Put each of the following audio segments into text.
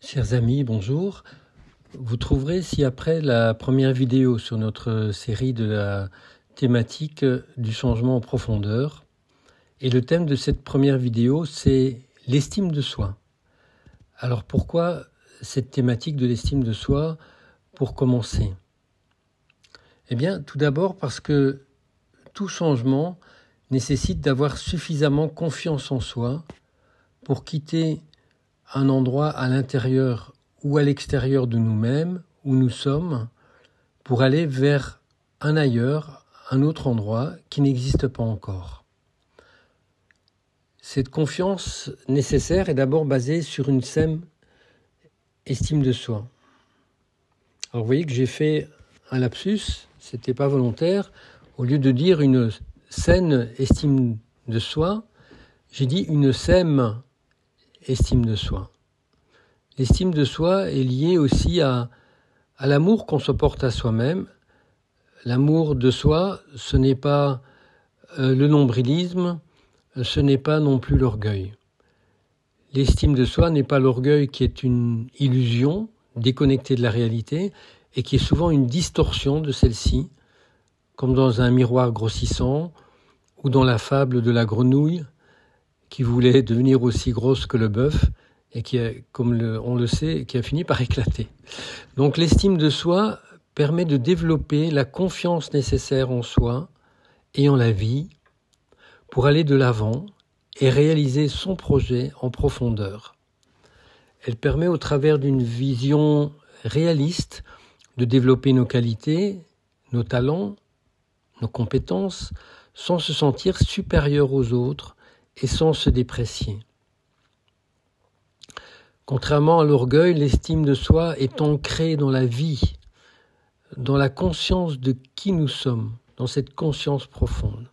Chers amis, bonjour. Vous trouverez ci-après la première vidéo sur notre série de la thématique du changement en profondeur. Et le thème de cette première vidéo, c'est l'estime de soi. Alors pourquoi cette thématique de l'estime de soi pour commencer? Eh bien, tout d'abord parce que tout changement nécessite d'avoir suffisamment confiance en soi pour quitter un endroit à l'intérieur ou à l'extérieur de nous-mêmes, où nous sommes, pour aller vers un ailleurs, un autre endroit qui n'existe pas encore. Cette confiance nécessaire est d'abord basée sur une saine estime de soi. Alors vous voyez que j'ai fait un lapsus, c'était pas volontaire. Au lieu de dire une saine estime de soi, j'ai dit une saine estime de soi. L'estime de soi est liée aussi à l'amour qu'on se porte à soi-même. L'amour de soi, ce n'est pas le nombrilisme, ce n'est pas non plus l'orgueil. L'estime de soi n'est pas l'orgueil qui est une illusion déconnectée de la réalité et qui est souvent une distorsion de celle-ci, comme dans un miroir grossissant ou dans la fable de la grenouille qui voulait devenir aussi grosse que le bœuf et qui, comme on le sait, qui a fini par éclater. Donc l'estime de soi permet de développer la confiance nécessaire en soi et en la vie pour aller de l'avant et réaliser son projet en profondeur. Elle permet au travers d'une vision réaliste de développer nos qualités, nos talents, nos compétences, sans se sentir supérieur aux autres et sans se déprécier. Contrairement à l'orgueil, l'estime de soi est ancrée dans la vie, dans la conscience de qui nous sommes, dans cette conscience profonde.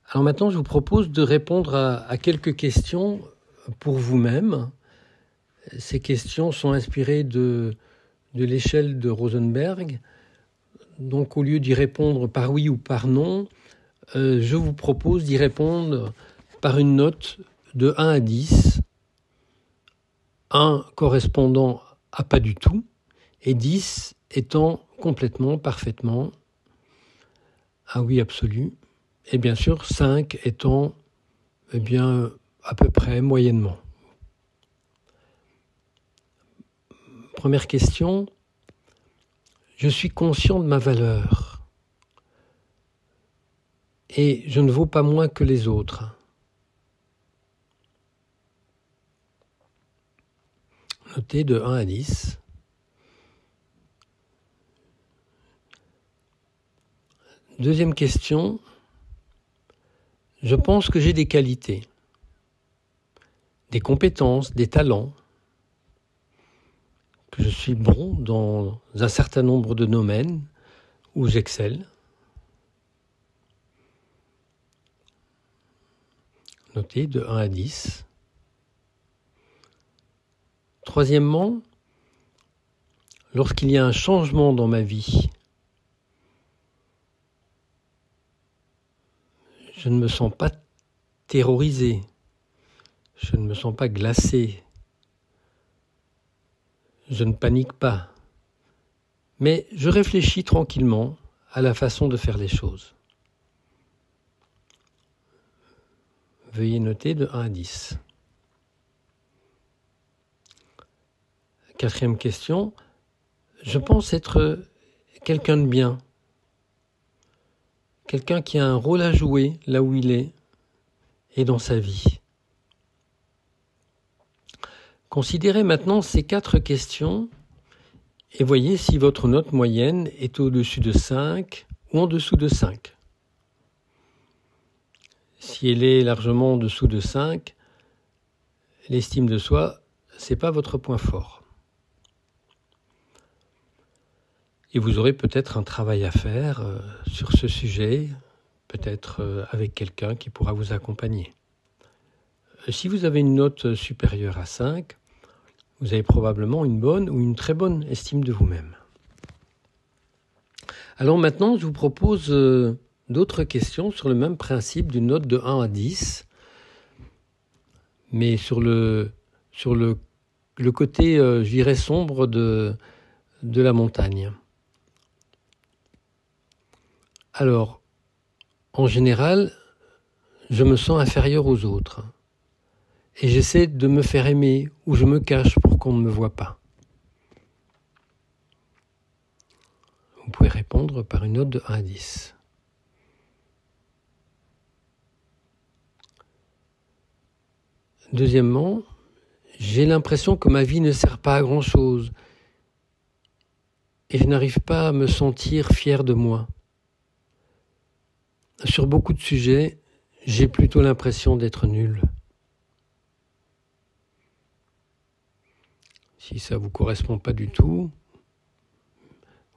Alors maintenant, je vous propose de répondre à quelques questions pour vous-même. Ces questions sont inspirées de l'échelle de Rosenberg. Donc au lieu d'y répondre par oui ou par non, je vous propose d'y répondre par une note de 1 à 10, 1 correspondant à pas du tout, et 10 étant complètement, parfaitement un oui absolu, et bien sûr 5 étant à peu près moyennement. Première question, je suis conscient de ma valeur et je ne vaux pas moins que les autres. Notez de 1 à 10. Deuxième question, je pense que j'ai des qualités, des compétences, des talents, que je suis bon dans un certain nombre de domaines où j'excelle. Notez de 1 à 10. Troisièmement, lorsqu'il y a un changement dans ma vie, je ne me sens pas terrorisé, je ne me sens pas glacé, je ne panique pas, mais je réfléchis tranquillement à la façon de faire les choses. Veuillez noter de 1 à 10. Quatrième question, je pense être quelqu'un de bien, quelqu'un qui a un rôle à jouer là où il est et dans sa vie. Considérez maintenant ces 4 questions et voyez si votre note moyenne est au-dessus de 5 ou en dessous de 5. Si elle est largement en dessous de 5, l'estime de soi, ce n'est pas votre point fort. Et vous aurez peut-être un travail à faire sur ce sujet, peut-être avec quelqu'un qui pourra vous accompagner. Si vous avez une note supérieure à 5, vous avez probablement une bonne ou une très bonne estime de vous-même. Alors maintenant, je vous propose d'autres questions sur le même principe d'une note de 1 à 10, mais sur le le côté, je dirais, sombre de la montagne. Alors, en général, je me sens inférieur aux autres. Et j'essaie de me faire aimer ou je me cache pour qu'on ne me voie pas. Vous pouvez répondre par une note de 1 à 10. Deuxièmement, j'ai l'impression que ma vie ne sert pas à grand-chose et je n'arrive pas à me sentir fier de moi. Sur beaucoup de sujets, j'ai plutôt l'impression d'être nul. Si ça ne vous correspond pas du tout,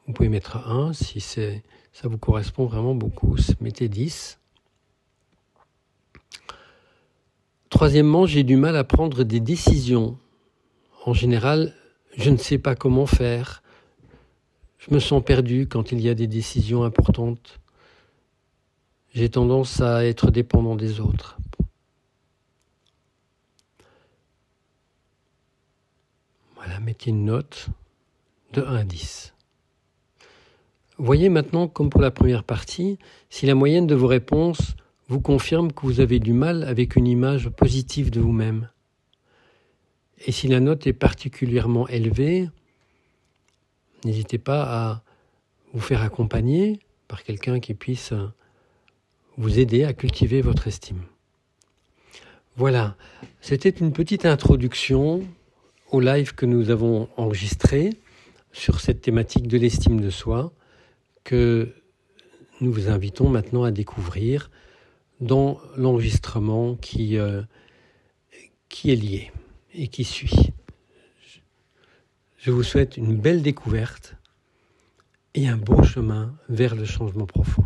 vous pouvez mettre 1. Si ça vous correspond vraiment beaucoup, mettez 10. Troisièmement, j'ai du mal à prendre des décisions. En général, je ne sais pas comment faire. Je me sens perdu quand il y a des décisions importantes. J'ai tendance à être dépendant des autres. Voilà, mettez une note de 1 à 10. Voyez maintenant, comme pour la première partie, si la moyenne de vos réponses vous confirme que vous avez du mal avec une image positive de vous-même. Et si la note est particulièrement élevée, n'hésitez pas à vous faire accompagner par quelqu'un qui puisse vous aider à cultiver votre estime. Voilà, c'était une petite introduction au live que nous avons enregistré sur cette thématique de l'estime de soi que nous vous invitons maintenant à découvrir dans l'enregistrement qui est lié et qui suit. Je vous souhaite une belle découverte et un beau chemin vers le changement profond.